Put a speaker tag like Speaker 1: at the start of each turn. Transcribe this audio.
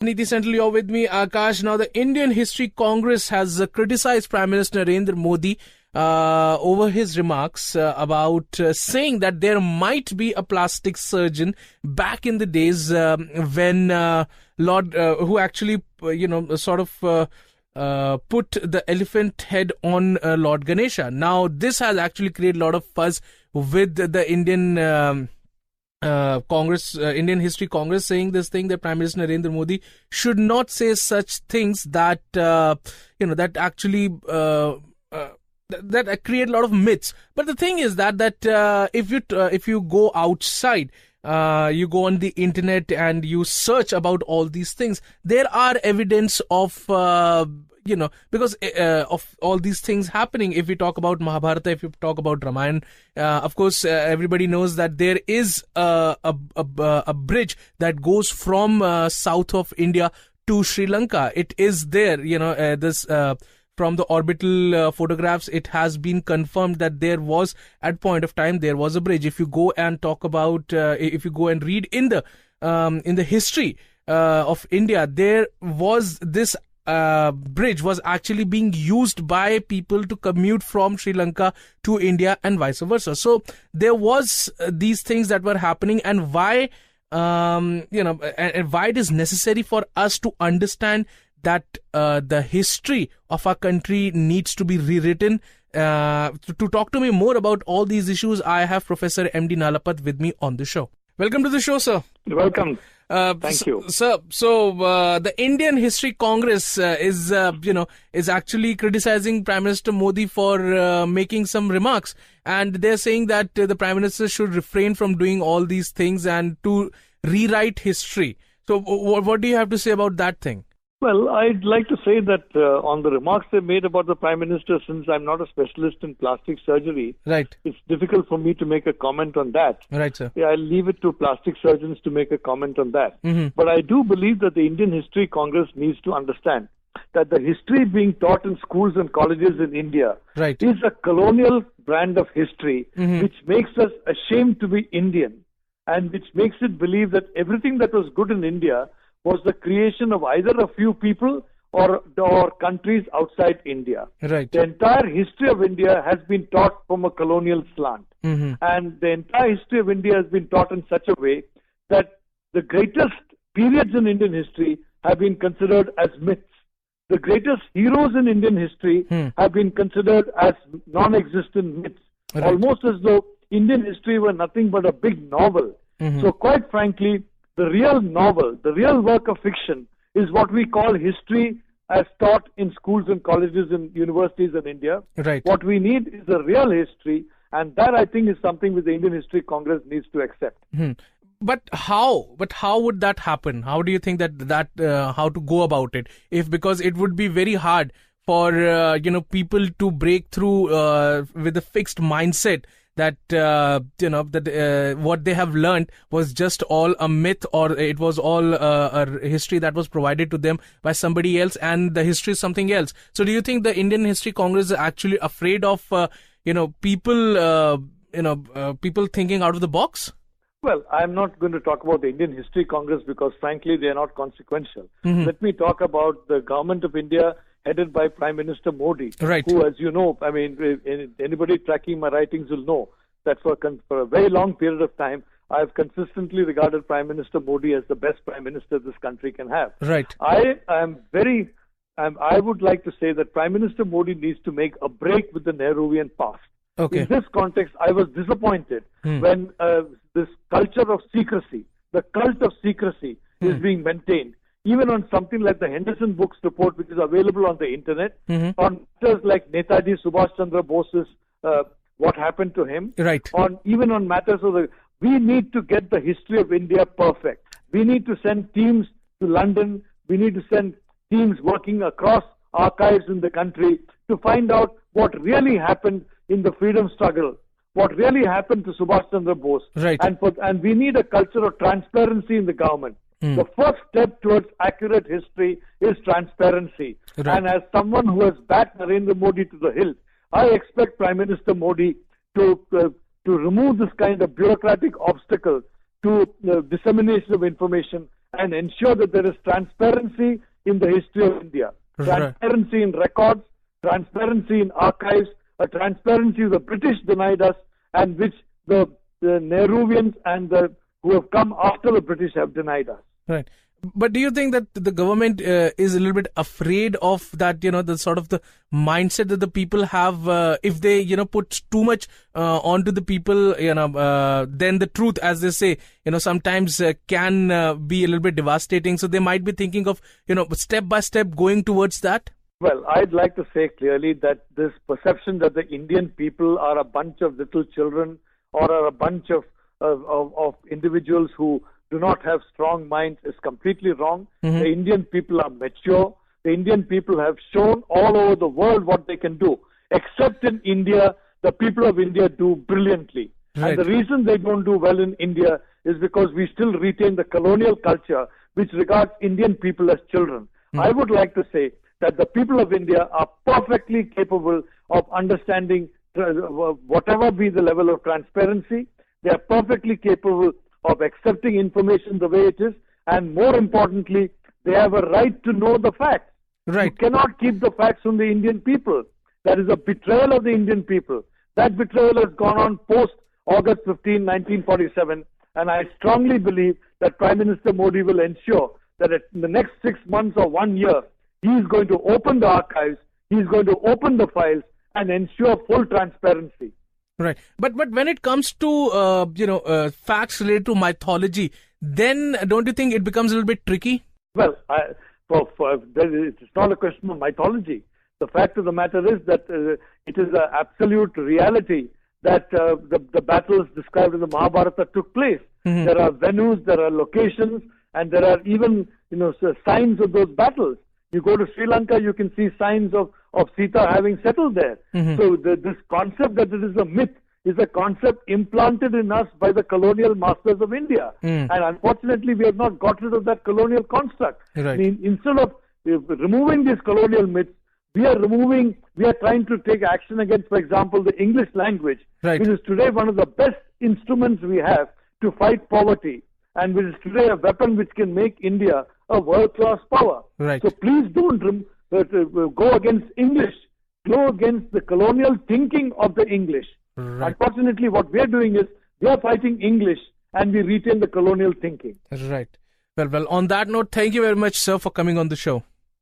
Speaker 1: Niti Central, you're with me, Akash. Now, the Indian History Congress has criticized Prime Minister Narendra Modi over his remarks about saying that there might be a plastic surgeon back in the days when Lord, who actually, sort of put the elephant head on Lord Ganesha. Now, this has actually created a lot of fuzz with the Indian Indian History Congress, saying this thing that Prime Minister Narendra Modi should not say such things that that actually that create a lot of myths. But the thing is that if you go outside, you go on the internet and you search about all these things, there are evidence of because of all these things happening. If we talk about Mahabharata, if you talk about Ramayana, of course, everybody knows that there is a bridge that goes from south of India to Sri Lanka. It is there, this from the orbital photographs, it has been confirmed that there was, at point of time, there was a bridge. If you go and talk about, if you go and read in the history of India, there was this bridge was actually being used by people to commute from Sri Lanka to India and vice versa. So there was these things that were happening, and why and why it is necessary for us to understand that the history of our country needs to be rewritten. To talk to me more about all these issues, I have Professor M.D. Nalapat with me on the show. Welcome to the show, sir.
Speaker 2: Welcome. Thank you,
Speaker 1: sir. So the Indian History Congress is actually criticizing Prime Minister Modi for making some remarks, and they're saying that the Prime Minister should refrain from doing all these things and to rewrite history. So what do you have to say about that thing?
Speaker 2: Well, I'd like to say that on the remarks they made about the Prime Minister, since I'm not a specialist in plastic surgery,
Speaker 1: right,
Speaker 2: it's difficult for me to make a comment on that.
Speaker 1: Right, sir.
Speaker 2: Yeah, I'll leave it to plastic surgeons to make a comment on that.
Speaker 1: Mm-hmm.
Speaker 2: But I do believe that the Indian History Congress needs to understand that the history being taught in schools and colleges in India
Speaker 1: right.
Speaker 2: is a colonial brand of history,
Speaker 1: mm-hmm.
Speaker 2: which makes us ashamed to be Indian, and which makes it believe that everything that was good in India was the creation of either a few people or countries outside India.
Speaker 1: Right.
Speaker 2: The entire history of India has been taught from a colonial slant.
Speaker 1: Mm-hmm.
Speaker 2: And the entire history of India has been taught in such a way that the greatest periods in Indian history have been considered as myths. The greatest heroes in Indian history have been considered as non-existent myths. Right. Almost as though Indian history were nothing but a big novel.
Speaker 1: Mm-hmm.
Speaker 2: So quite frankly, the real novel, the real work of fiction is what we call history as taught in schools and colleges and universities in India.
Speaker 1: Right.
Speaker 2: What we need is a real history, and that I think is something which the Indian History Congress needs to accept.
Speaker 1: But how? But how would that happen? How do you think that how to go about it? Because it would be very hard for people to break through with a fixed mindset that what they have learned was just all a myth, or it was all a history that was provided to them by somebody else, and the history is something else. So do you think the Indian History Congress is actually afraid of people thinking out of the box?
Speaker 2: Well, I'm not going to talk about the Indian History Congress because frankly they are not consequential.
Speaker 1: Mm-hmm.
Speaker 2: Let me talk about the government of India headed by Prime Minister Modi,
Speaker 1: right.
Speaker 2: who, as you know, I mean, anybody tracking my writings will know that for a very long period of time, I have consistently regarded Prime Minister Modi as the best Prime Minister this country can have.
Speaker 1: Right.
Speaker 2: I would like to say that Prime Minister Modi needs to make a break with the Nehruvian past.
Speaker 1: Okay.
Speaker 2: In this context, I was disappointed when this culture of secrecy, the cult of secrecy, is being maintained. Even on something like the Henderson Books report, which is available on the internet, on matters like Netaji Subhash Chandra Bose's what happened to him,
Speaker 1: right?
Speaker 2: Even on matters of we need to get the history of India perfect. We need to send teams to London. We need to send teams working across archives in the country to find out what really happened in the freedom struggle, what really happened to Subhash Chandra Bose,
Speaker 1: right?
Speaker 2: And we need a culture of transparency in the government. The first step towards accurate history is transparency.
Speaker 1: Right.
Speaker 2: And as someone who has backed Narendra Modi to the hilt, I expect Prime Minister Modi to remove this kind of bureaucratic obstacle to dissemination of information and ensure that there is transparency in the history of India. Transparency in records, transparency in archives, a transparency the British denied us, and which the Nehruvians and who have come after the British have denied us.
Speaker 1: Right. But do you think that the government is a little bit afraid of that, the sort of the mindset that the people have, if they, put too much onto the people, then the truth, as they say, sometimes can be a little bit devastating. So they might be thinking of, step by step going towards that?
Speaker 2: Well, I'd like to say clearly that this perception that the Indian people are a bunch of little children or are a bunch of individuals who do not have strong minds is completely wrong. The Indian people are mature. The Indian people have shown all over the world what they can do. Except in India, the people of India do brilliantly. Right. And the reason they don't do well in India is because we still retain the colonial culture which regards Indian people as children. I would like to say that the people of India are perfectly capable of understanding whatever be the level of transparency. They are perfectly capable of accepting information the way it is, and more importantly, they have a right to know the facts.
Speaker 1: Right.
Speaker 2: You cannot keep the facts from the Indian people. That is a betrayal of the Indian people. That betrayal has gone on post-August 15, 1947, and I strongly believe that Prime Minister Modi will ensure that in the next 6 months or 1 year, he is going to open the archives, he is going to open the files and ensure full transparency.
Speaker 1: Right. But when it comes to, facts related to mythology, then don't you think it becomes a little bit tricky?
Speaker 2: Well, it's not a question of mythology. The fact of the matter is that it is an absolute reality that the battles described in the Mahabharata took place. There are venues, there are locations, and there are even signs of those battles. You go to Sri Lanka, you can see signs of Sita having settled there. So this concept that it is a myth is a concept implanted in us by the colonial masters of India. And unfortunately, we have not got rid of that colonial construct.
Speaker 1: Right.
Speaker 2: Instead of removing these colonial myths, we are trying to take action against, for example, the English language, which is today one of the best instruments we have to fight poverty, and which is today a weapon which can make India a world-class power.
Speaker 1: Right.
Speaker 2: So please don't go against English. Go against the colonial thinking of the English. Right. Unfortunately, what we are doing is we are fighting English and we retain the colonial thinking.
Speaker 1: Right. Well, on that note, thank you very much, sir, for coming on the show.